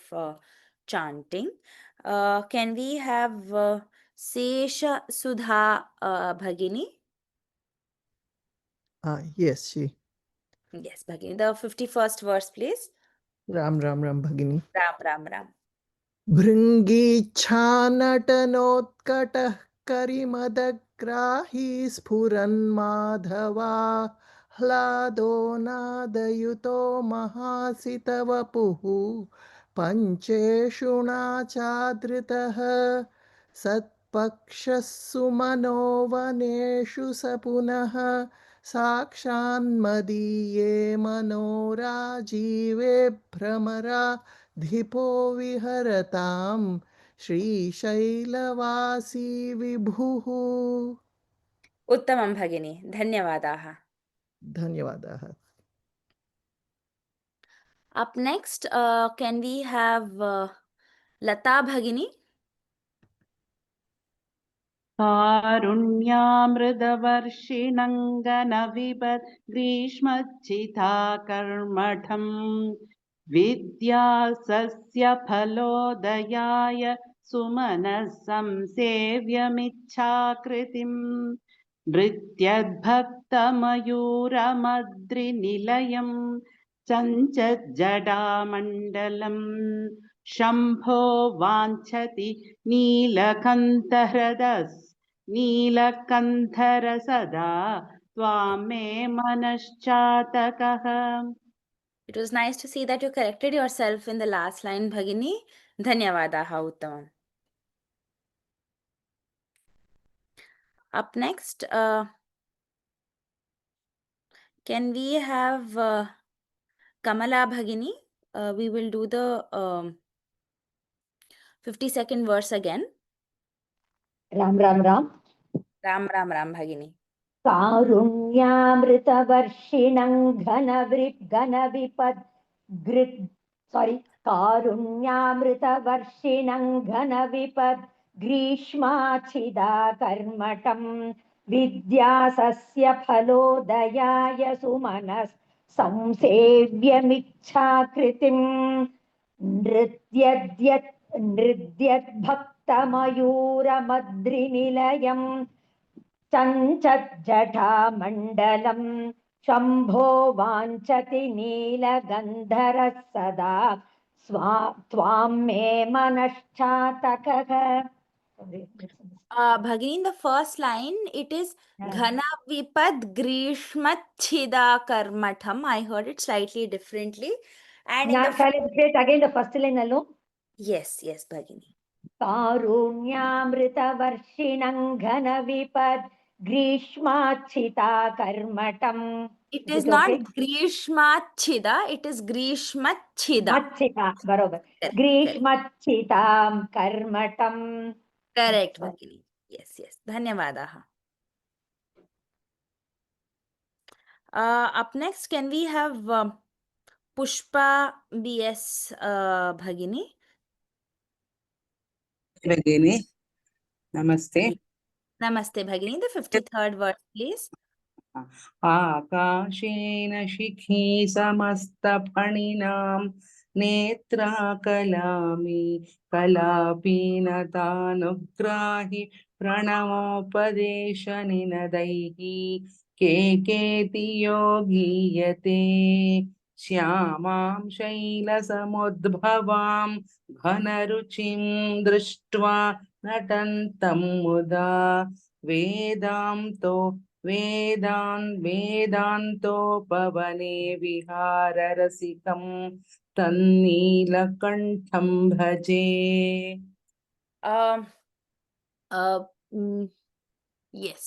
chanting. Can we have Sesha Sudha Bhagini? Yes, she. Yes, Bhagini. The 51st verse, please. Ram Bhagini. Ram. भृङ्गीच्छानटनोत्कटः करिमदग्राही स्फुरन्माधवा ह्लादो नादयुतो महासितवपुः पञ्चेषुणाचादृतः सत्पक्षः सुमनोवनेषु स पुनः साक्षान्मदीये मनोराजीवे भ्रमरा धिपो विहरतां श्रीशैलवासी विभुः. Uttamam Bhagini. Dhanyavadaha. धन्यवादाः. Up next, can we have Lata Bhagini? कारुण्यामृतवर्षिणङ्गनविपद् ग्रीष्मच्छिताकर्मठम् विद्यासस्य फलोदयाय सुमनः संसेव्यमिच्छाकृतिम् नृत्यद्भक्तमयूरमद्रिनिलयम् चञ्चज्जडामण्डलम् शम्भो वाञ्छति नीलकण्ठर सदा त्वां मे मनश्चातकः. It was nice to see that you corrected yourself in the last line, Bhagini. Dhanyavadaha, Uttamam. Up next, can we have Kamala Bhagini? We will do the 50-second verse again. Ram Ram Ram. Ram Ram Ram Bhagini. कारुण्यामृतवर्षिणं घनविपद् ग्रीष्माच्छिदाकर्मठं विद्यासस्य फलोदयाय सुमनः संसेव्यमिच्छाकृतिम् नृत्यद्भक्तमयूरमद्रिनिलयम् चञ्चज्जटामण्डलम् शम्भो वाञ्छति नीलगन्धरः सदा त्वां मे मनश्चातकः. Bhagini, in the first line, it is Ghana Vipad Grishmachida Karmatham. I heard it slightly differently. And in the Shall I say it again, the first line alone? Yes, Bhagini. कारुण्यामृतवर्षिणं घनविपद् ग्रीष्माच्छिताकर्मठम्. It is not Grishmachida, it is Grishmachida. Machchita, barobar. Grishmachitam karmatam. Correct, Bhagini. Yes. Dhanyavadaha. Up next, can we have Pushpa BS Bhagini? Bhagini, namaste. Namaste, Bhagini. The 53rd verse, please. आकाशेन शिखी समस्तफणिनां नेत्राकलामि कलापीनतानुग्राहि प्रणवोपदेशनिनदैः केकेति योगीयते श्यामां शैलसमुद्भवां घनरुचिं दृष्ट्वा नटन्तं मुदा वेदान्तोपवने विहाररसिकं तन्नीलकण्ठं भजे. Yes.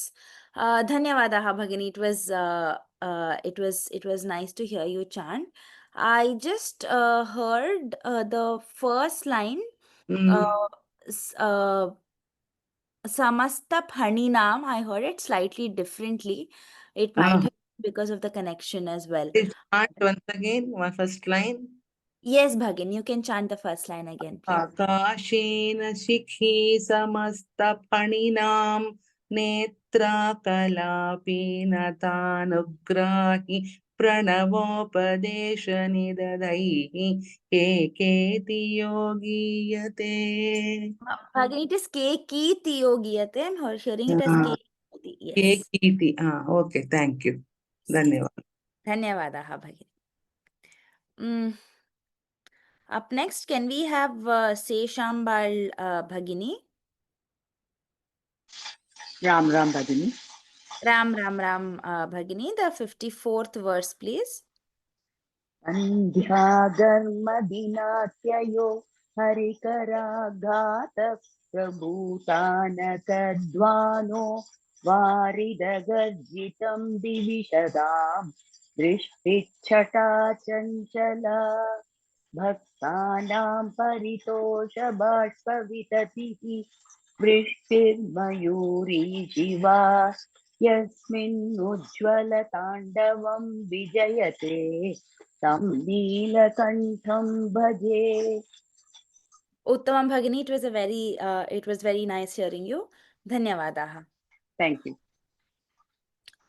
Dhanyavadaha, Bhagini. It was nice to hear you chant. I just heard the first line. Samasta Phaninam, I heard it slightly differently. It might have been because of the connection as well. Chant once again, my first line. Yes, Bhagin, you can chant the first line again, please. Akashena shikhi samasta phaninam netrakalapi pranavopadeshanidadaihi keketi yogiyate. Bhagin, it is Kekiti Yogiyate. I'm hearing it as Kekiti. Yes. Kekiti. Okay, thank you. Dhanyavadaha, Bhagin. Up next, can we have Seshambal Bhagini? Ram Ram Bhagini. Ram Bhagini, the 54th verse, please. Sandhyagarmadinatyayo harikaraghata prabhutanakadvano varidagarjitam divishadam drishtichata chanchala bhaktanam paritosha bhashpavitatihi वृष्टिर्मयूरी शिवा यस्मिन् उज्ज्वलताण्डवं विजयते तं नीलकण्ठं भजे. Uttamam Bhagini, it was very nice hearing you. धन्यवादाः. Thank you.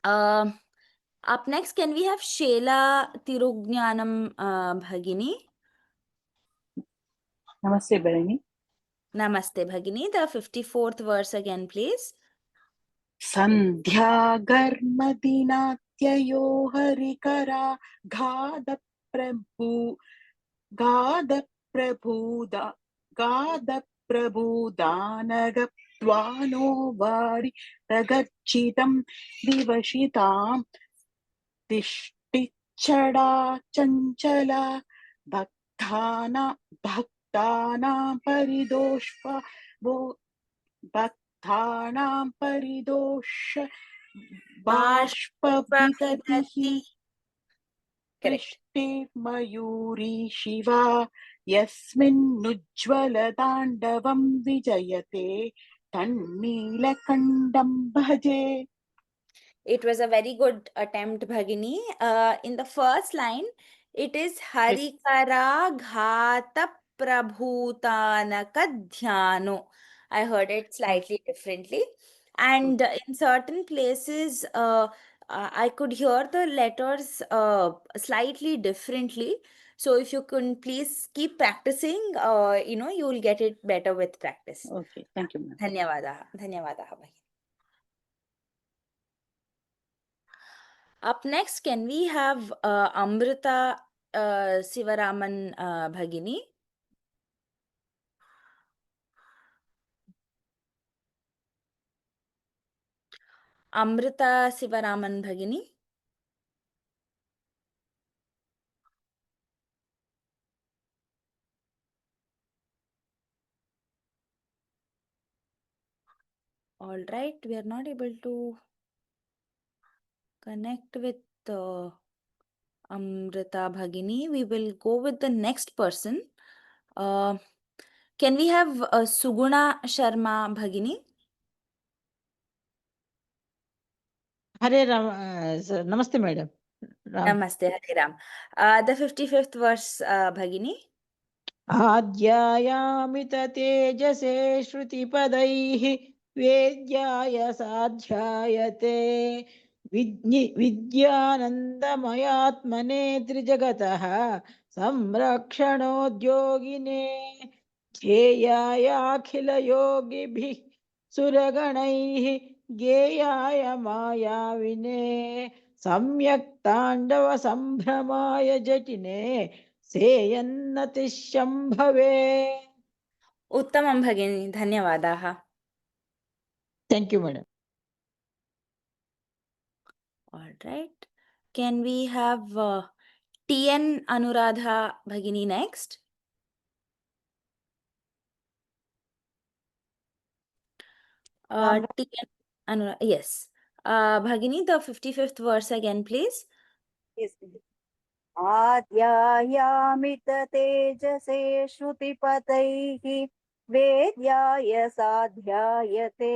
Up next, can we have Shela Tiruggnanam Bhagini? Namaste, Bharani. Namaste Bhagini. The 54th verse again, please. सन्ध्या गर्मदिनात्ययो हरिकरा गादप्रभूदानगत्वानो वारि प्रगर्चितं विवशितां तिष्ठिच्छडा चञ्चला भक्तानां परिदोष बाष्पविदतिः दृष्टे मयूरी शिवा यस्मिन्नुज्ज्वलताण्डवं विजयते तन्नीलकण्ठं भजे. It was a very good attempt, Bhagini. In the first line, it is Harikara Ghata Prabhutanaka Dhyano. I heard it slightly differently. And in certain places, I could hear the letters slightly differently. So if you can please keep practicing, you will get it better with practice. Okay, thank you, ma'am. Dhanyavadaha. Dhanyavadaha, Bhagini. Up next, can we have Amrita Sivaraman Bhagini? Amrita Sivaraman Bhagini. All right, we are not able to connect with Amrita Bhagini. We will go with the next person. Can we have Suguna Sharma Bhagini? Hare Ram, sir, Namaste, madam. Namaste, Hare Ram. The 55th verse, Bhagini. आद्यायामित तेजसे श्रुतिपदैः वेद्याय साध्यायते विद्यानन्दमयात्मने त्रिजगतः संरक्षणोद्योगिने ध्येयायाखिलयोगिभिः सुरगणैः गेयाय मायाविने सम्यक् ताण्डवसम्भ्रमाय जटिने सेयन्नतिशम्भवे. Uttamam Bhagini. Dhanyavadaha. Thank you, madam. All right. Can we have TN Anuradha Bhagini next? TN Anuradha, yes. Bhagini, the 55th verse again, please. Yes. आद्यायामित तेजसे श्रुतिपतैः वेद्याय साध्यायते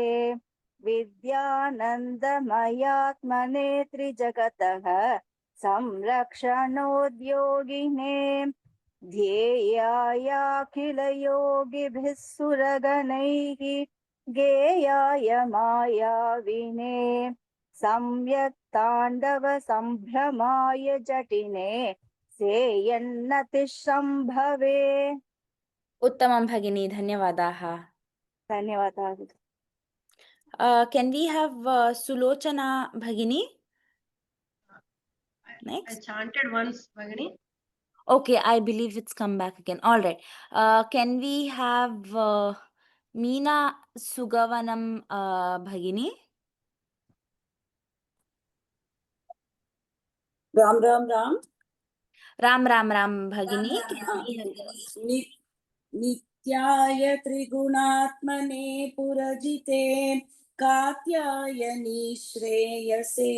विद्यानन्दमयात्मने त्रिजगतः संरक्षणोद्योगिने ध्येयायाखिलयोगिभिः सुरगणैः गेयाय मायाविने सम्यक् ताण्डव संभ्रमाय जटिने सेयन्नतिशम्भवे. Uttamam Bhagini. Dhanyavadaha. धन्यवादाः. Can we have Sulochana Bhagini next? I chanted once, Bhagini. Okay, I believe it's come back again. All right. Can we have Meena Sugavanam Bhagini? Ram Ram Ram. Ram Ram Ram Bhagini. नित्याय त्रिगुणात्मने पुरजिते कात्यायनी श्रेयसे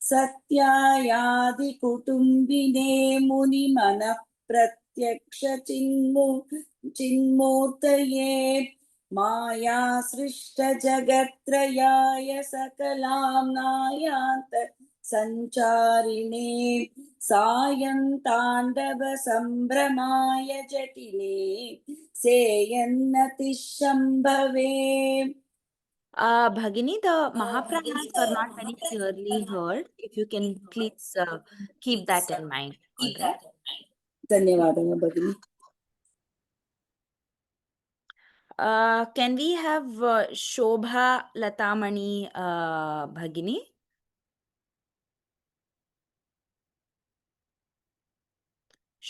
सत्यायादिकुटुम्बिने मुनिमनः प्रत्यक्ष चिन्मूर्तये मायासृष्टजगत्त्रयाय सकलां नायान्त संचारिणे सायं ताण्डव संभ्रमाय जटिने सेयन्नतिशम्भवे. Bhagini, the Mahapranas were not very clearly heard. If you can please keep that in mind. All right. ಧನ್ಯವಾದಗಳು ಭಗಿನಿ. Can we have Shobha Latamani Bhagini?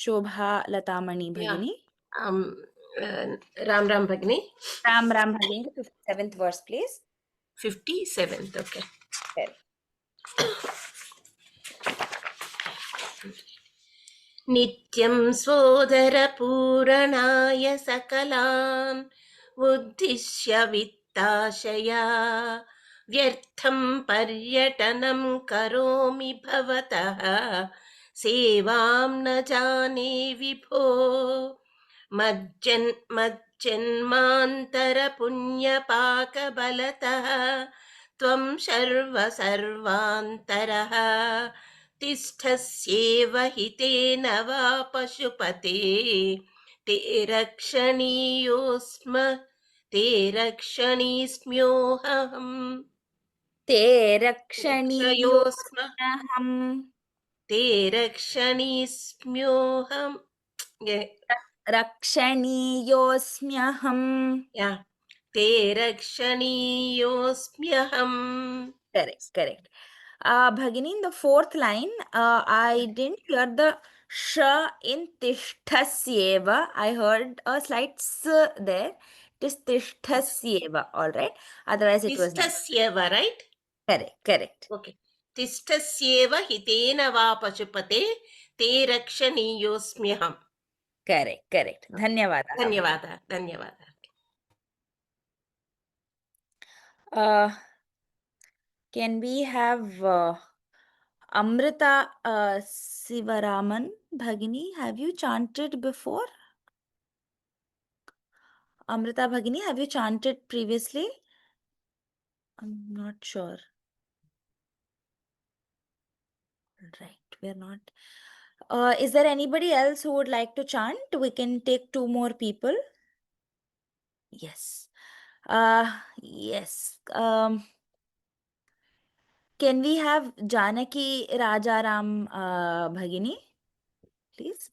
Shobha Latamani Bhagini. Ram Ram Bhagini. Ram Ram Bhagini, 57th verse, please. 57th, okay. Okay. नित्यं सोदरपूरणाय सकलान् उद्दिश्य वित्ताशया व्यर्थं पर्यटनं करोमि भवतः सेवां न जाने विभो मज्जन्मान्तरपुण्यपाकबलतः त्वं सर्वान्तरः तिष्ठस्येव हितेन वा पशुपते ते रक्षणीस्म्योऽहम् ते रक्षणीयोऽस्म्यहम् ते रक्षणीस्म्योऽहम् रक्षणीयोऽस्म्यहम् ते रक्षणीयोऽस्म्यहम्. Correct. Bhagini, in the fourth line, I didn't hear the sh in tishtasyeva. I heard a slight s there. It is tishtasyeva. All right. Otherwise, it was not. Tishtasyeva, right? Correct. Okay. Tishtasyeva hitena va pashupate te rakshaniyosmyaham. Correct. Dhanyavada. Can we have Amrita Sivaraman Bhagini? Have you chanted before? Amrita Bhagini, have you chanted previously? I'm not sure. Right, we're not. Is there anybody else who would like to chant? We can take 2 more people. Yes. Yes. Can we have Janaki Rajaram Bhagini, please?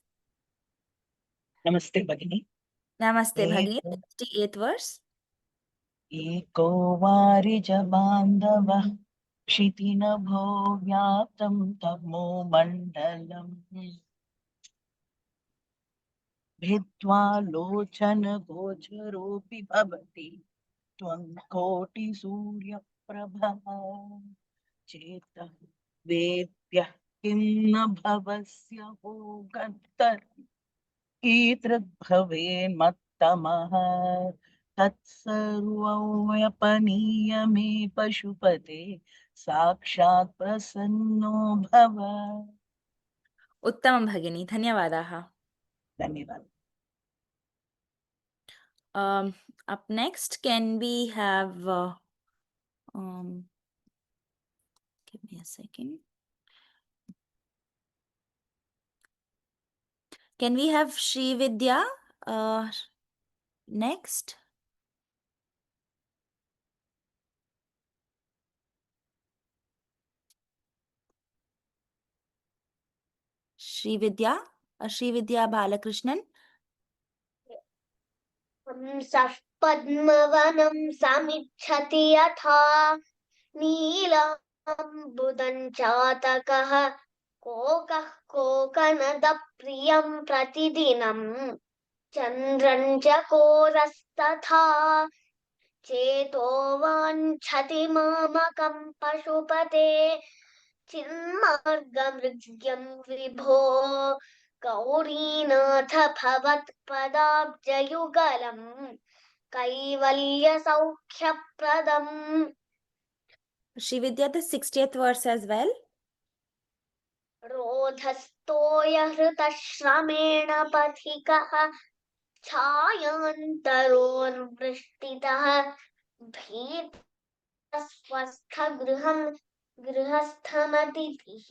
Namaste Bhagini. Namaste Bhagini. 68th verse. Eko varija bandhava क्षितिनभो व्याप्तं तमो मण्डलम् भित्त्वा लोचन गोचरोऽपि भवति त्वं कोटिसूर्यप्रभः चेतः वेद्यः किं न भवस्य भोगन्तरम् कीदृग्भवेन्मत्तमः तत्सर्वं व्यपनीय मे पशुपते साक्षात् प्रसन्नो भव. उत्तमं भगिनी, धन्यवादाः. धन्यवाद. Up next, can we have give me a second. Can we have Shri Vidya next? Shri Vidya Balakrishnan. पद्मवनं समिच्छति यथा नीलाम्बुदं चातकः कोकः कोकनदप्रियं प्रतिदिनं चन्द्रं च कोरस्तथा चेतो वाञ्छति मामकं पशुपते चिन्मार्गमृग्यं विभो Gaurinath भवत्पदाब्जयुगलं कैवल्यसौख्यप्रदम्. Shri Vidya, the 60th verse as well. रोधस्तोयहृतश्रमेण पथिकः छायान्तरोर्वृष्टितः भीतस्वस्थगृहं गृहस्थमतिथिः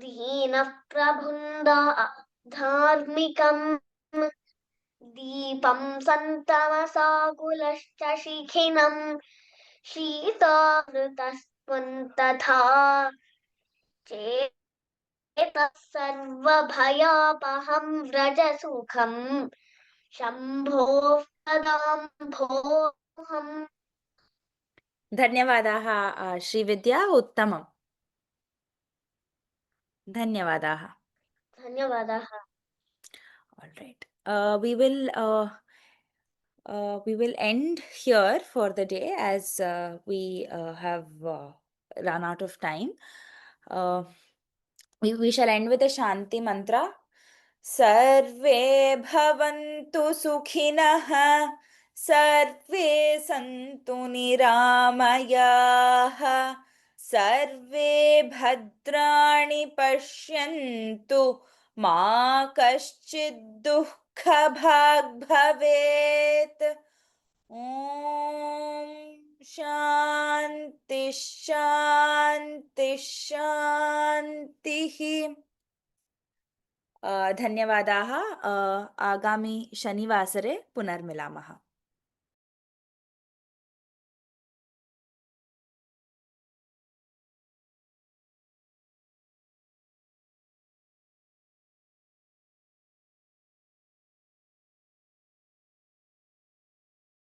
दीनः प्रभुन्दा धार्मिकं दीपं सन्तमसाकुलश्च शिखिनं शीतावृतस्त्वन्तथा चेतः सर्वभयापहं व्रजसुखं शम्भोः पदाम्भोऽहम्। धन्यवादाः श्रीविद्या, उत्तमम्। धन्यवादाः। धन्यवादाः। All right. We will end here for the day as we have run out of time. We shall end with a Shanti mantra. सर्वे भवन्तु सुखिनः, सर्वे सन्तु निरामयाः, सर्वे भद्राणि पश्यन्तु, मा कश्चित् दुःखभाग् भवेत्। ॐ शान्ति शान्ति शान्तिः। धन्यवादाः। आगामि शनिवासरे पुनर्मिलामः।